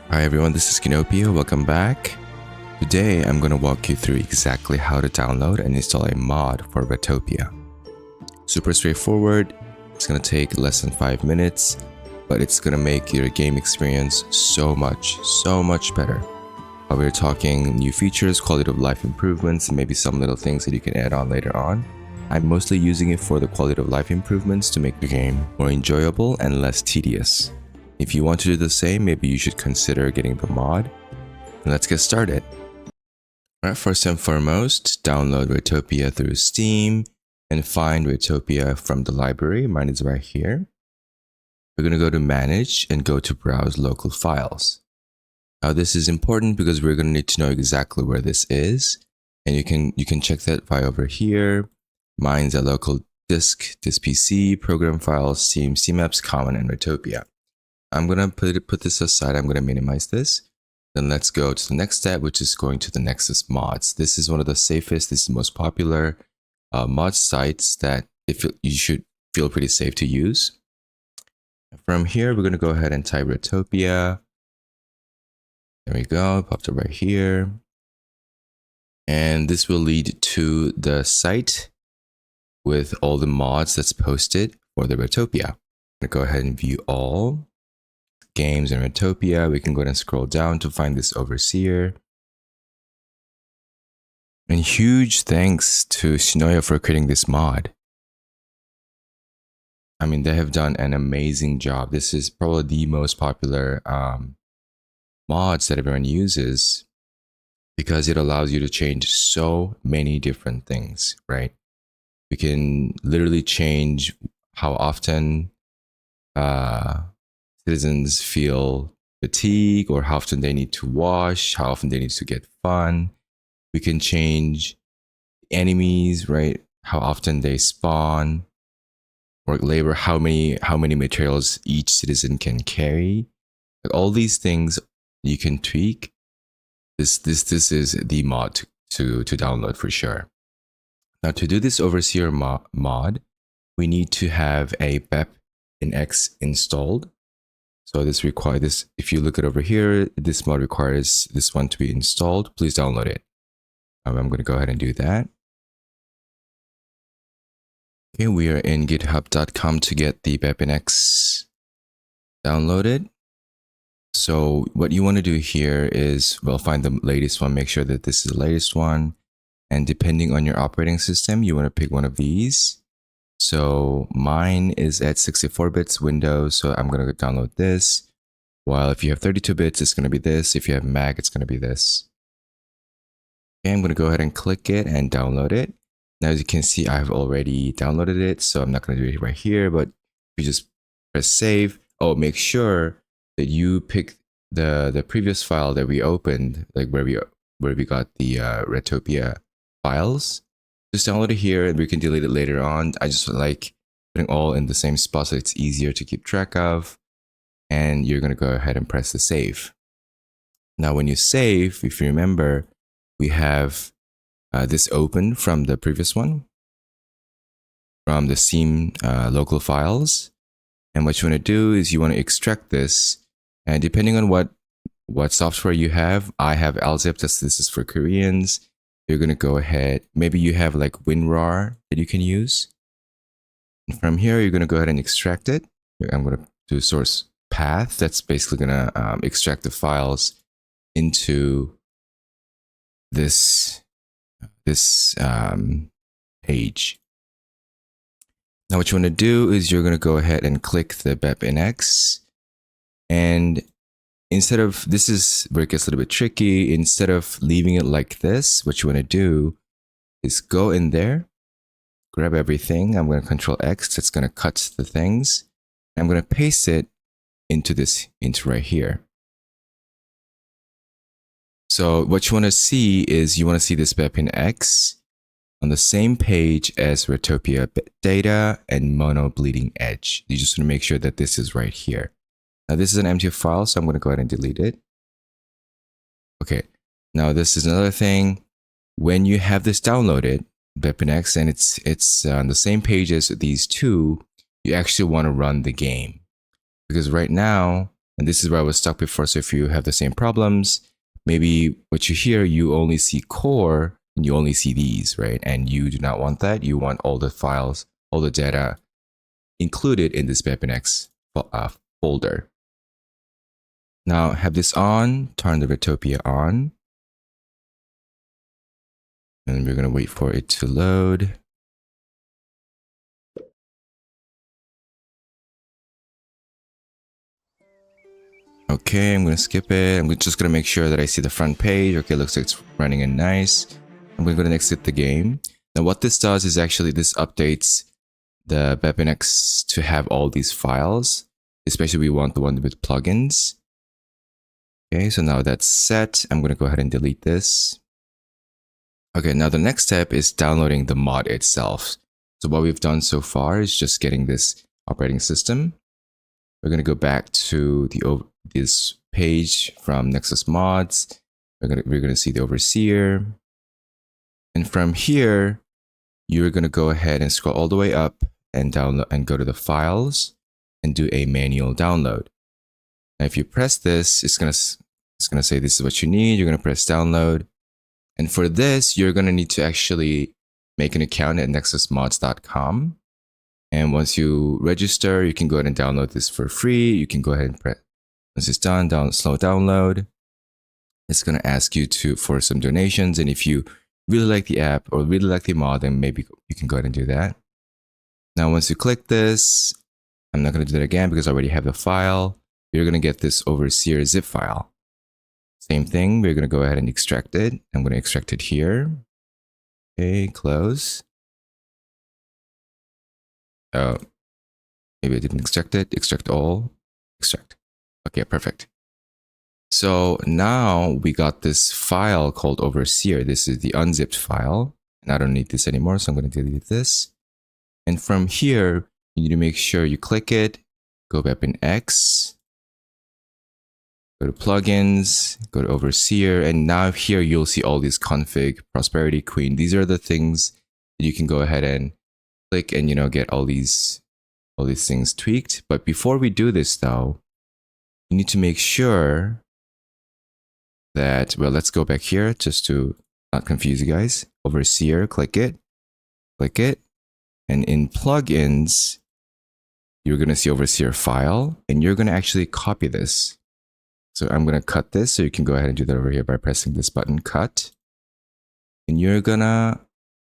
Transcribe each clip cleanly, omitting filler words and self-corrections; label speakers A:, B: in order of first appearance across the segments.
A: Hi everyone, this is Ratopia. Welcome back. Today I'm going to walk you through exactly how to download and install a mod for Ratopia. Super straightforward. It's going to take less than 5 minutes, but it's going to make your game experience so much better. We're talking new features, quality of life improvements, and maybe some little things that you can add on later on. I'm mostly using it for the quality of life improvements to make the game more enjoyable and less tedious. If you want to do the same, maybe you should consider getting the mod. Let's get started. Alright, first and foremost, download Ratopia through Steam and find Ratopia from the library. Mine is right here. We're going to go to Manage and go to Browse Local Files. Now this is important because we're going to need to know exactly where this is, and you can check that by over here. Mine's a local disk, this PC, program files, Steam, CMapS, Common, and Ratopia. I'm going to put this aside. I'm going to minimize this. Then let's go to the next step, which is going to the nexusmods. This is one of the safest, this is the most popular mod sites that you should feel pretty safe to use. From here, we're going to go ahead and type Ratopia. There we go, popped up right here. And this will lead to the site with all the mods that's posted for the Ratopia. I'm going to go ahead and view all games in Ratopia. We can go ahead and scroll down to find this overseer. And huge thanks to Shinoya for creating this mod. I mean, they have done an amazing job. This is probably the most popular mods that everyone uses because it allows you to change so many different things, right? We can literally change how often citizens feel fatigue, or how often they need to wash, how often they need to get fun. We can change enemies, right? How often they spawn, work labor, how many materials each citizen can carry. Like all these things you can tweak. This is the mod to download for sure. Now to do this overseer mod, we need to have a BePInEx installed. So this requires this. If you look at over here, this mod requires this one to be installed. Please download it. I'm going to go ahead and do that. Okay, we are in github.com to get the BePInEx downloaded. So what you want to do here is, well, find the latest one, make sure that this is the latest one. And depending on your operating system, you want to pick one of these. So mine is at 64 bits Windows, so I'm going to download this. While if you have 32 bits, it's going to be this. If you have Mac, it's going to be this. Okay, I'm going to go ahead and click it and download it. Now, as you can see, I've already downloaded it, so I'm not going to do it right here, but you just press save. Oh, make sure that you pick the previous file that we opened, like where we got the Ratopia files. Just download it here and we can delete it later on. I just like putting all in the same spot so it's easier to keep track of. And you're going to go ahead and press the save. Now, when you save, if you remember, we have this open from the previous one, from the Steam local files. And what you want to do is you want to extract this. And depending on what software you have, I have LZIP, this is for Koreans. You're going to go ahead, maybe you have like WinRAR that you can use. And from here, you're going to go ahead and extract it. I'm going to do source path. That's basically going to extract the files into this page. Now what you want to do is you're going to go ahead and click the BePInEx. And instead of, this is where it gets a little bit tricky. Instead of leaving it like this, what you want to do is go in there, grab everything. I'm going to Control X. That's going to cut the things. I'm going to paste it into right here. So what you want to see is you want to see this BePInEx on the same page as Ratopia data and mono bleeding edge. You just want to make sure that this is right here. Now this is an empty file, so I'm going to go ahead and delete it. Okay, now this is another thing. When you have this downloaded, BePInEx, and it's on the same page as these two, you actually want to run the game. Because right now, And this is where I was stuck before. So if you have the same problems, maybe what you hear, you only see core and you only see these, right? And you do not want that. You want all the files, all the data included in this BePINEx folder. Now have this on, turn the Ratopia on. And we're going to wait for it to load. Okay, I'm going to skip it. I'm just going to make sure that I see the front page. Okay, looks like it's running in nice. I'm going to exit the game. Now what this does is actually this updates the BePINEx to have all these files. Especially we want the one with plugins. Okay, so now that's set. I'm going to go ahead and delete this. Okay, now the next step is downloading the mod itself. So what we've done so far is just getting this operating system. We're going to go back to this page from nexusmods. We're going to see the overseer. And from here, you're going to go ahead and scroll all the way up and download and go to the files and do a manual download. Now, if you press this, it's going to say this is what you need. You're going to press download. And for this, you're going to need to actually make an account at nexusmods.com. And once you register, you can go ahead and download this for free. You can go ahead and press, once it's done, slow download. It's going to ask you for some donations. And if you really like the app or really like the mod, then maybe you can go ahead and do that. Now, once you click this, I'm not going to do that again because I already have the file. You're going to get this overseer zip file. Same thing, we're going to go ahead and extract it. I'm going to extract it here. Okay, close. Oh, maybe I didn't extract it. Extract all. Extract. Okay, perfect. So now we got this file called overseer. This is the unzipped file. And I don't need this anymore, so I'm going to delete this. And from here, you need to make sure you click it. Go BePINEx. Go to plugins, go to overseer, and now here you'll see all these config, prosperity queen. These are the things that you can go ahead and click and get all these things tweaked. But before we do this though, you need to make sure that, well, let's go back here just to not confuse you guys. Overseer, click it, and in plugins, you're gonna see overseer file, and you're gonna actually copy this. So I'm going to cut this, so you can go ahead and do that over here by pressing this button, cut. And you're going to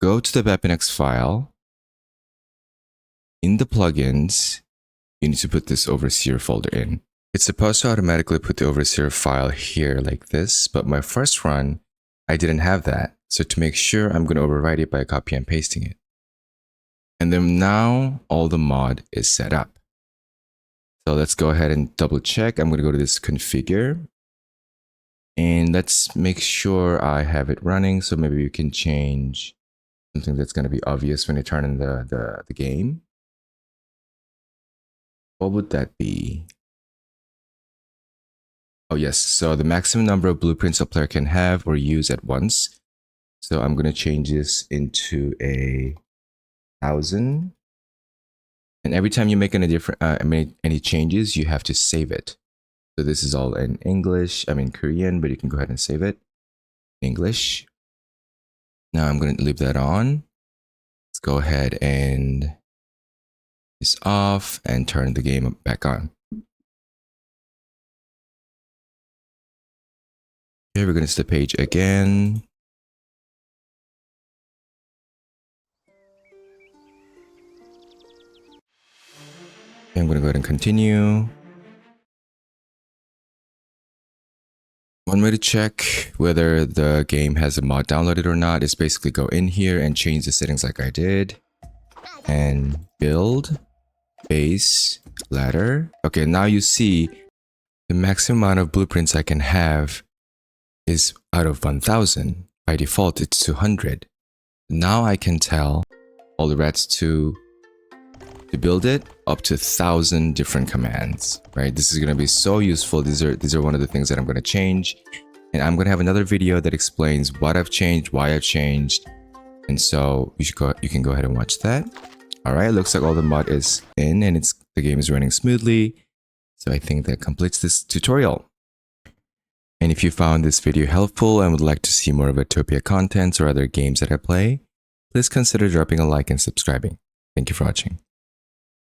A: go to the BePINEx file. In the plugins, you need to put this overseer folder in. It's supposed to automatically put the overseer file here like this, but my first run, I didn't have that. So to make sure, I'm going to overwrite it by copy and pasting it. And then now all the mod is set up. So let's go ahead and double check. I'm going to go to this configure. And let's make sure I have it running. So maybe you can change something that's going to be obvious when you turn in the game. What would that be? Oh yes, so the maximum number of blueprints a player can have or use at once. So I'm going to change this into 1,000. And every time you make any changes, you have to save it. So this is all in English, Korean, but you can go ahead and save it. English. Now I'm going to leave that on. Let's go ahead and this off and turn the game back on. Okay, we're going to see the page again. I'm going to go ahead and continue. One way to check whether the game has a mod downloaded or not is basically go in here and change the settings like I did. And build, base, ladder. Okay, now you see the maximum amount of blueprints I can have is out of 1,000. By default, it's 200. Now I can tell all the rats to build it up to 1,000 different commands, right? This is going to be so useful. These are one of the things that I'm going to change, and I'm going to have another video that explains what I've changed, why I've changed, and so you can go ahead and watch that. All right, looks like all the mod is in and the game is running smoothly. So I think that completes this tutorial. And if you found this video helpful and would like to see more Ratopia contents or other games that I play, please consider dropping a like and subscribing. Thank you for watching.